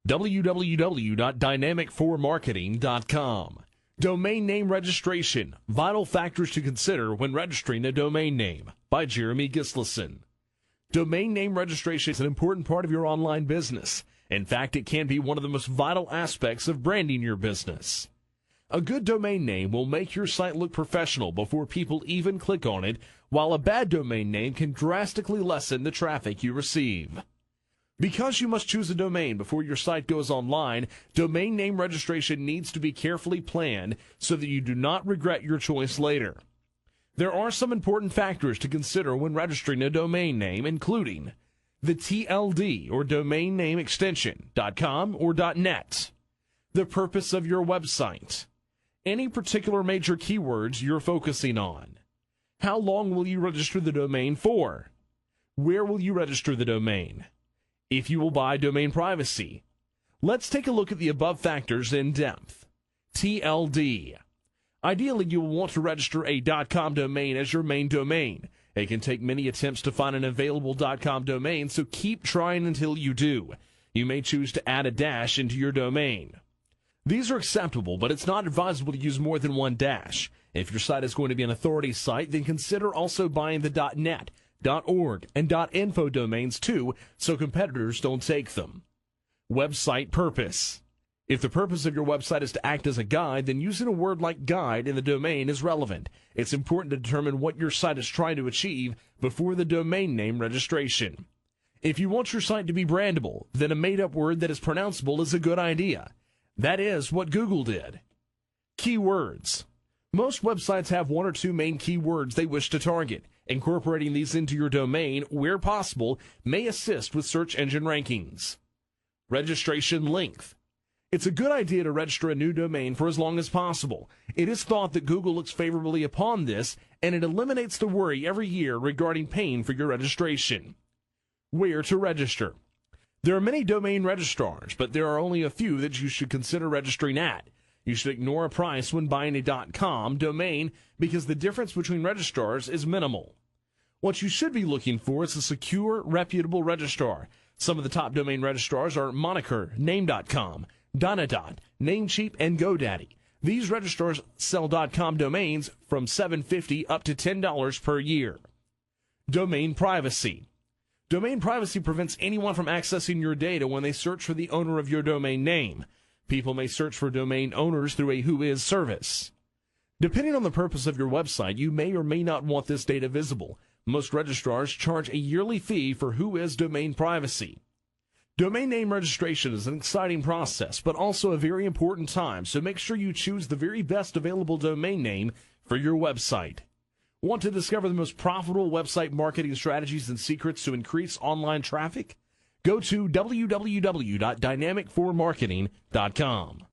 www.dynamic4marketing.com. Domain name registration. Vital factors to consider when registering a domain name by Jeremy Gislason. Domain name registration is an important part of your online business. In fact, it can be one of the most vital aspects of branding your business. A good domain name will make your site look professional before people even click on it, while a bad domain name can drastically lessen the traffic you receive. Because you must choose a domain before your site goes online, domain name registration needs to be carefully planned so that you do not regret your choice later. There are some important factors to consider when registering a domain name, including the TLD or domain name extension, .com or .net, the purpose of your website, any particular major keywords you're focusing on, how long will you register the domain for, where will you register the domain, if you will buy domain privacy. Let's take a look at the above factors in depth. TLD. Ideally, you will want to register a .com domain as your main domain. It can take many attempts to find an available .com domain, so keep trying until you do. You may choose to add a dash into your domain. These are acceptable, but it's not advisable to use more than one dash. If your site is going to be an authority site, then consider also buying the .net, .org, and .info domains too, so competitors don't take them. Website purpose. If the purpose of your website is to act as a guide, then using a word like guide in the domain is relevant. It's important to determine what your site is trying to achieve before the domain name registration. If you want your site to be brandable, then a made-up word that is pronounceable is a good idea. That is what Google did. Keywords. Most websites have one or two main keywords they wish to target. Incorporating these into your domain, where possible, may assist with search engine rankings. Registration length. It's a good idea to register a new domain for as long as possible. It is thought that Google looks favorably upon this, and it eliminates the worry every year regarding paying for your registration. Where to register. There are many domain registrars, but there are only a few that you should consider registering at. You should ignore a price when buying a .com domain because the difference between registrars is minimal. What you should be looking for is a secure, reputable registrar. Some of the top domain registrars are Moniker, Name.com, Dynadot, Namecheap, and GoDaddy. These registrars sell .com domains from $7.50 up to $10 per year. Domain privacy. Domain privacy prevents anyone from accessing your data when they search for the owner of your domain name. People may search for domain owners through a Whois service. Depending on the purpose of your website, you may or may not want this data visible. Most registrars charge a yearly fee for Whois domain privacy. Domain name registration is an exciting process, but also a very important time, so make sure you choose the very best available domain name for your website. Want to discover the most profitable website marketing strategies and secrets to increase online traffic? Go to www.dynamic4marketing.com.